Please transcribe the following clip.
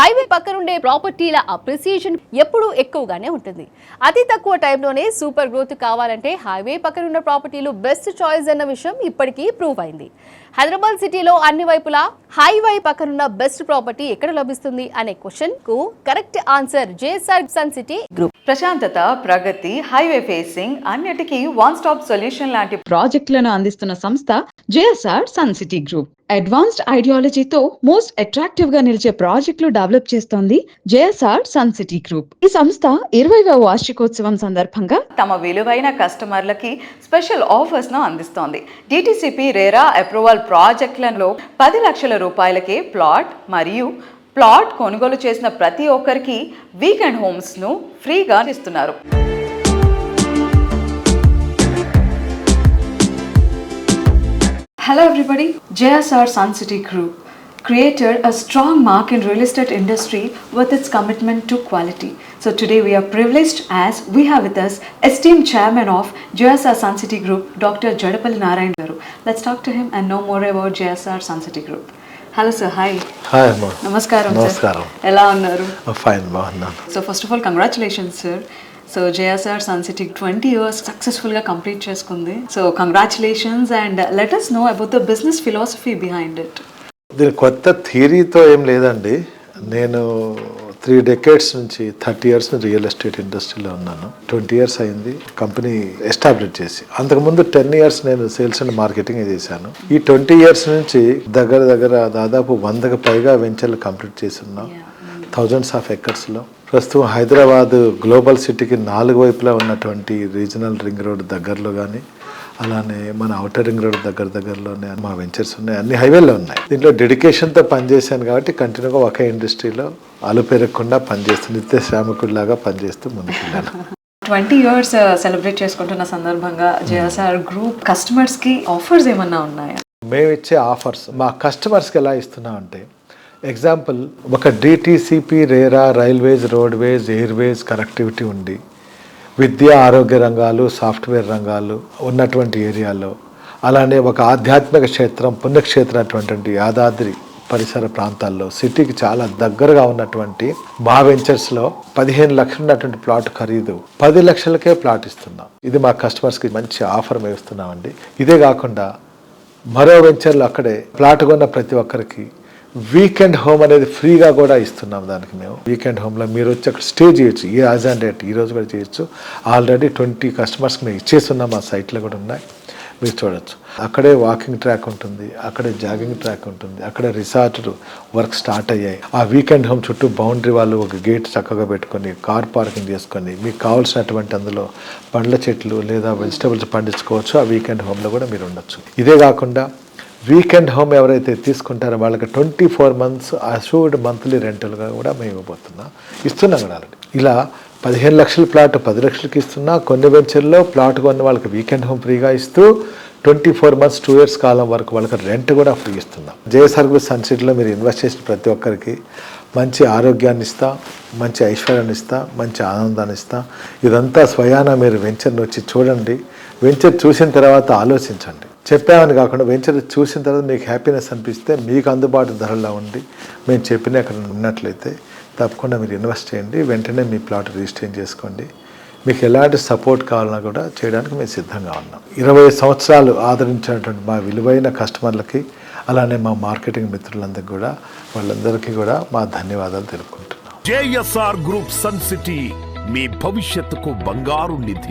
Highway పక్కనుండే ప్రాపర్టీల appreciation ఎప్పుడూ ఎక్కువగానే ఉంటుంది. అతి తక్కువ టైంలోనే సూపర్ గ్రోత్ కావాలంటే హైవే పక్కనున్న ప్రాపర్టీలు బెస్ట్ చాయిస్ అన్న విషయం ఇప్పటికీ ప్రూవ్ అయింది. హైదరాబాద్ సిటీలో అన్ని వైపులా హైవే పక్కనున్న బెస్ట్ ప్రాపర్టీ ఎక్కడ లభిస్తుంది అనే క్వశ్చన్ కు correct answer JSR Sun City group. ప్రశాంతత, ప్రగతి, హైవే ఫేసింగ్ అన్నిటికీ వన్ స్టాప్ సొల్యూషన్ లాంటి ప్రాజెక్టులను అందిస్తున్న సంస్థ JSR Sun City group. Advanced ఐడియాలజీతో మోస్ట్ అట్రాక్టివ్ గా నిలిచే ప్రాజెక్టులు డెవలప్ చేస్తోంది జేఎస్ఆర్ సన్ సిటీ గ్రూప్. ఈ సంస్థ 20వ వార్షికోత్సవం సందర్భంగా తమ విలువైన కస్టమర్లకి స్పెషల్ ఆఫర్స్ ను అందిస్తోంది. డిటిసిపి రేరా అప్రూవల్ ప్రాజెక్టులలో 10 లక్షల రూపాయలకే ప్లాట్ కొనుగోలు చేసిన ప్రతి ఒక్కరికి వీకెండ్ హోమ్స్ ను ఫ్రీగా ఇస్తున్నారు. Hello everybody, JSR Sun City Group created a strong mark in real estate industry with its commitment to quality. So today we are privileged as we have with us esteemed chairman of JSR Sun City Group, Dr. Jadapalli Narayan garu. Let's talk to him and know more about JSR Sun City Group. Hello sir, hi. Hi Amma. Namaskaram sir. Namaskaram. Ela unnaru? Fine ma. So first of all, congratulations sir. So JSR Sun City 20 years successfully complete చేసుకుంది. So congratulations and let us know about the business philosophy behind it. దీని కొత్త థియరీతో ఏం లేదండి. నేను 3 decades నుంచి 30 years real estate ఇండస్ట్రీలో ఉన్నాను. 20 years అయింది కంపెనీ ఎస్టాబ్లిష్ చేసి. అంతకుముందు 10 years నేను సేల్స్ అండ్ మార్కెటింగ్ చేశాను. ఈ 20 years నుంచి దగ్గర దాదాపు 100కు పైగా వెంచర్లు కంప్లీట్ చేసి ఉన్నాం. థౌజండ్స్ ఆఫ్ ఎకర్స్లో. ప్రస్తుతం హైదరాబాద్ గ్లోబల్ సిటీకి 4 వైపులా ఉన్నటువంటి రీజనల్ రింగ్ రోడ్ దగ్గరలో కానీ, అలానే మన అవుటర్ రింగ్ రోడ్ దగ్గరలోనే మా వెంచర్స్ ఉన్నాయి. అన్ని హైవేలో ఉన్నాయి. దీంట్లో డెడికేషన్తో పనిచేశాను కాబట్టి కంటిన్యూగా ఒకే ఇండస్ట్రీలో అలుపెరగకుండా పనిచేస్తూ నిత్య శ్రామికుడిలాగా పనిచేస్తూ ముందుకెళ్ళాను. 20 years సెలబ్రేట్ చేసుకుంటున్న సందర్భంగా జేఎస్ఆర్ గ్రూప్ కస్టమర్స్కి ఆఫర్స్ ఏమన్నా ఉన్నాయా? మేము ఇచ్చే ఆఫర్స్ మా కస్టమర్స్కి ఎలా ఇస్తున్నామంటే, ఎగ్జాంపుల్ ఒక DTCP RERA railways, roadways, Airways connectivity ఉండి విద్య, ఆరోగ్య రంగాలు, సాఫ్ట్వేర్ రంగాలు ఉన్నటువంటి ఏరియాలో, అలానే ఒక ఆధ్యాత్మిక క్షేత్రం, పుణ్యక్షేత్రం అటువంటి యాదాద్రి పరిసర ప్రాంతాల్లో సిటీకి చాలా దగ్గరగా ఉన్నటువంటి మా వెంచర్స్లో 15 లక్షలు ఉన్నటువంటి ప్లాట్ ఖరీదు 10 లక్షలకే ప్లాట్ ఇస్తున్నాం. ఇది మా కస్టమర్స్కి మంచి ఆఫర్ మేము ఇస్తున్నామండి. ఇదే కాకుండా మరో వెంచర్లో అక్కడే ప్లాట్ కొన్న ప్రతి ఒక్కరికి వీకెండ్ హోమ్ అనేది ఫ్రీగా కూడా ఇస్తున్నాం. దానికి మేము వీకెండ్ హోమ్లో మీరు వచ్చి అక్కడ స్టే చేయొచ్చు. ఈ యాజ్ అండ్ డేట్ ఈరోజు కూడా చేయొచ్చు. ఆల్రెడీ 20 కస్టమర్స్కి మేము ఇచ్చేస్తున్నాం. మా సైట్లో కూడా ఉన్నాయి, మీరు చూడొచ్చు. అక్కడే వాకింగ్ ట్రాక్ ఉంటుంది, అక్కడే జాగింగ్ ట్రాక్ ఉంటుంది, అక్కడే రిసార్ట్ వర్క్ స్టార్ట్ అయ్యాయి. ఆ వీకెండ్ హోమ్ చుట్టూ బౌండరీ వాళ్ళు ఒక గేట్ చక్కగా పెట్టుకొని కార్ పార్కింగ్ చేసుకొని మీకు కావాల్సినటువంటి అందులో పండ్ల చెట్లు లేదా వెజిటబుల్స్ పండించుకోవచ్చు. ఆ వీకెండ్ హోమ్లో కూడా మీరు ఉండొచ్చు. ఇదే కాకుండా వీకెండ్ హోమ్ ఎవరైతే తీసుకుంటారో వాళ్ళకి 24 months అష్యూర్డ్ మంత్లీ రెంటల్గా కూడా మేము ఇస్తున్నాం కూడా. ఇలా 15 లక్షల ప్లాట్ 10 లక్షలకి ఇస్తున్నా. కొన్ని వెంచర్లో ప్లాట్ కొన్న వాళ్ళకి వీకెండ్ హోమ్ ఫ్రీగా ఇస్తూ 24 months 2 years కాలం వరకు వాళ్ళకి రెంట్ కూడా ఫ్రీ ఇస్తున్నాం. జేఎస్ఆర్ గ్రూప్ సన్ సిటీలో మీరు ఇన్వెస్ట్ చేసిన ప్రతి ఒక్కరికి మంచి ఆరోగ్యాన్ని ఇస్తా, మంచి ఐశ్వర్యాన్ని ఇస్తా, మంచి ఆనందాన్ని ఇస్తా. ఇదంతా స్వయాన మీరు వెంచర్ని వచ్చి చూడండి. వెంచర్ చూసిన తర్వాత ఆలోచించండి. చెప్పామని కాకుండా వెంచర్ చూసిన తర్వాత మీకు హ్యాపీనెస్ అనిపిస్తే, మీకు అందుబాటు ధరలో ఉండి మేము చెప్పిన అక్కడ ఉన్నట్లయితే తప్పకుండా మీరు ఇన్వెస్ట్ చేయండి. వెంటనే మీ ప్లాట్ రిజిస్టర్ చేసుకోండి. మీకు ఎలాంటి సపోర్ట్ కావాలన్నా కూడా చేయడానికి మేము సిద్ధంగా ఉన్నాం. 20 సంవత్సరాలు ఆదరించినటువంటి మా విలువైన కస్టమర్లకి, అలానే మా మార్కెటింగ్ మిత్రులందరికీ కూడా, వాళ్ళందరికీ కూడా మా ధన్యవాదాలు తెలుపుకుంటున్నాం. JSR గ్రూప్ సన్ సిటీ మీ భవిష్యత్తుకు బంగారు నిధి.